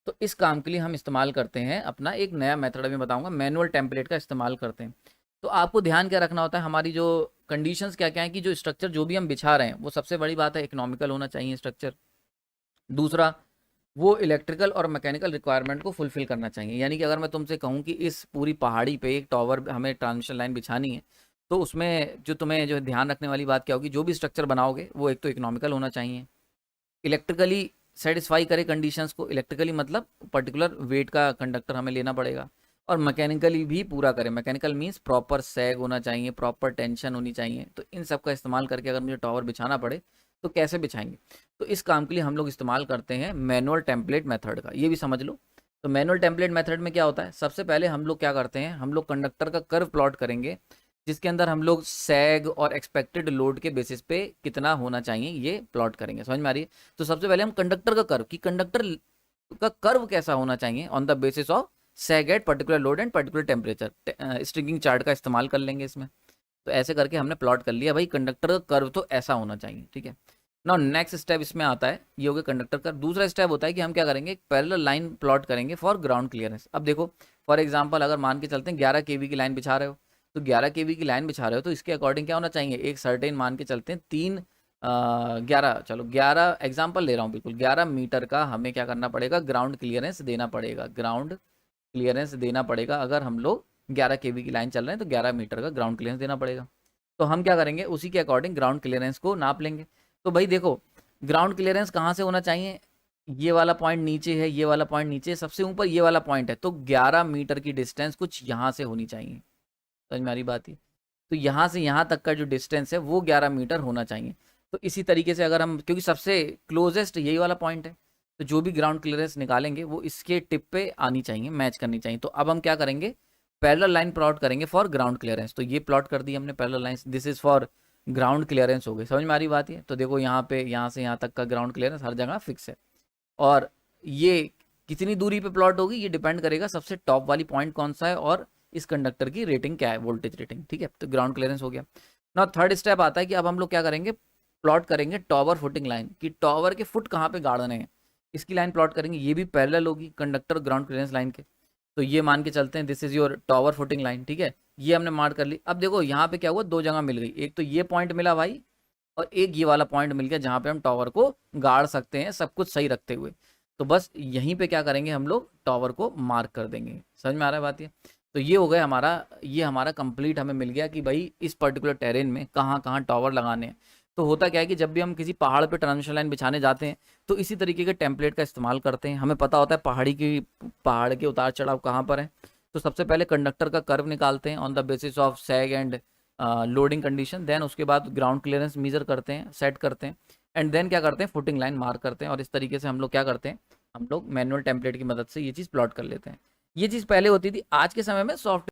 तो इस काम के लिए हम इस्तेमाल करते हैं अपना एक नया मेथड में बताऊंगा, मैनुअल टेम्पलेट का इस्तेमाल करते हैं। तो आपको ध्यान क्या रखना होता है, हमारी जो कंडीशंस क्या क्या है कि जो स्ट्रक्चर जो भी हम बिछा रहे हैं वो सबसे बड़ी बात है इकोनॉमिकल होना चाहिए स्ट्रक्चर। दूसरा, वो इलेक्ट्रिकल और मैकेनिकल रिक्वायरमेंट को फुलफिल करना चाहिए। यानी कि अगर मैं तुमसे कहूँ कि इस पूरी पहाड़ी पे एक टावर हमें ट्रांसमिशन लाइन बिछानी है, तो उसमें जो तुम्हें जो ध्यान रखने वाली बात क्या होगी, जो भी स्ट्रक्चर बनाओगे वो एक तो इकोनॉमिकल होना चाहिए, इलेक्ट्रिकली सेटिस्फाई करे कंडीशंस को। इलेक्ट्रिकली मतलब पर्टिकुलर वेट का कंडक्टर हमें लेना पड़ेगा, और मैकेनिकली भी पूरा करे। मैकेनिकल मीन्स प्रॉपर सैग होना चाहिए, प्रॉपर टेंशन होनी चाहिए। तो इन सब का इस्तेमाल करके अगर मुझे टावर बिछाना पड़े तो कैसे बिछाएंगे, तो इस काम के लिए हम लोग इस्तेमाल करते हैं मैनुअल टेम्पलेट मेथड का, ये भी समझ लो। तो मैनुअल टेम्पलेट मेथड में क्या होता है, सबसे पहले हम लोग क्या करते हैं, हम लोग कंडक्टर का कर्व प्लॉट करेंगे, जिसके अंदर हम लोग सैग और एक्सपेक्टेड लोड के बेसिस पे कितना होना चाहिए ये प्लॉट करेंगे। समझ में आ रही है? तो सबसे पहले हम कंडक्टर का कर्व, कि कंडक्टर का कर्व कैसा होना चाहिए on the basis of sag at particular load and particular temperature, stringing chart का इस्तेमाल कर लेंगे इसमें। तो ऐसे करके हमने प्लॉट कर लिया भाई कंडक्टर का कर्व तो ऐसा होना चाहिए, ठीक है। नाउ नेक्स्ट स्टेप इसमें आता है, ये हो गया कंडक्टर कर्व। दूसरा स्टेप होता है कि हम क्या करेंगे, एक पैरेलल लाइन प्लॉट करेंगे फॉर ग्राउंड क्लियरेंस। अब देखो फॉर एग्जांपल अगर मान के चलते हैं 11 केवी की लाइन बिछा रहे हो, तो 11 केवी की लाइन बिछा रहे हो तो इसके अकॉर्डिंग क्या होना चाहिए, एक सर्टेन मान के चलते हैं 11, चलो 11 एग्जाम्पल ले रहा हूँ, बिल्कुल 11 मीटर का हमें क्या करना पड़ेगा, ग्राउंड क्लियरेंस देना पड़ेगा। ग्राउंड क्लियरेंस देना पड़ेगा, अगर हम लोग 11 केवी की लाइन चल रहे हैं तो 11 मीटर का ग्राउंड क्लियरेंस देना पड़ेगा। तो हम क्या करेंगे, उसी के अकॉर्डिंग ग्राउंड क्लियरेंस को नाप लेंगे। तो भाई देखो ग्राउंड क्लियरेंस कहाँ से होना चाहिए, ये वाला पॉइंट नीचे है, ये वाला पॉइंट नीचे है, सबसे ऊपर ये वाला पॉइंट है, तो 11 मीटर की डिस्टेंस कुछ यहाँ से होनी चाहिए। समझ में आ रही बात है? तो यहाँ से यहाँ तक का जो डिस्टेंस है वो 11 मीटर होना चाहिए। तो इसी तरीके से अगर हम, क्योंकि सबसे क्लोजेस्ट यही वाला पॉइंट है, तो जो भी ग्राउंड क्लियरेंस निकालेंगे वो इसके टिप पे आनी चाहिए, मैच करनी चाहिए। तो अब हम क्या करेंगे, पैरेलल लाइन प्लॉट करेंगे फॉर ग्राउंड क्लियरेंस। तो ये प्लॉट कर दी हमने parallel line, this is for ground clearance हो गई। समझ में आ रही बात है? तो देखो यहाँ पे यहाँ से यहाँ तक का ग्राउंड क्लियरेंस हर जगह फिक्स है, और ये कितनी दूरी पे प्लॉट होगी ये डिपेंड करेगा सबसे टॉप वाली पॉइंट कौन सा है और इस कंडक्टर की रेटिंग क्या है, वोल्टेज रेटिंग, ठीक है। तो ग्राउंड क्लियरेंस हो गया। ना थर्ड स्टेप आता है कि अब हम लोग क्या करेंगे, प्लॉट करेंगे टॉवर फुटिंग लाइन, कि टॉवर के फुट कहाँ पे गाड़ने हैं, इसकी लाइन प्लॉट करेंगे। ये भी पैरेलल होगी कंडक्टर ग्राउंड क्लियरेंस लाइन के। तो ये मान के चलते हैं this is your tower footing line, ठीक है। ये हमने मार्क कर ली। अब देखो यहाँ पे क्या हुआ, दो जगह मिल गई, एक तो ये पॉइंट मिला भाई, और एक ये वाला पॉइंट मिल गया जहाँ पे हम टावर को गाड़ सकते हैं सब कुछ सही रखते हुए। तो बस यहीं पे क्या करेंगे, हम लोग टावर को मार्क कर देंगे। समझ में आ रहा है बात? ये तो ये हो गया हमारा, ये हमारा कंप्लीट हमें मिल गया कि भाई इस पर्टिकुलर टेरेन में कहाँ कहाँ टावर लगाने हैं। तो होता क्या है कि जब भी हम किसी पहाड़ पे ट्रांसमिशन लाइन बिछाने जाते हैं तो इसी तरीके के टेम्पलेट का इस्तेमाल करते हैं। हमें पता होता है पहाड़ के उतार चढ़ाव कहाँ पर है। तो सबसे पहले कंडक्टर का कर्व निकालते हैं on the basis of sag and loading condition, then उसके बाद ग्राउंड क्लियरेंस मेजर करते हैं, सेट करते हैं, एंड देन क्या करते हैं, फुटिंग लाइन मार्क करते हैं। और इस तरीके से हम लोग क्या करते हैं, हम लोग मैनुअल टेम्पलेट की मदद से ये चीज़ प्लॉट कर लेते हैं। ये चीज़ पहले होती थी, आज के समय में सॉफ्ट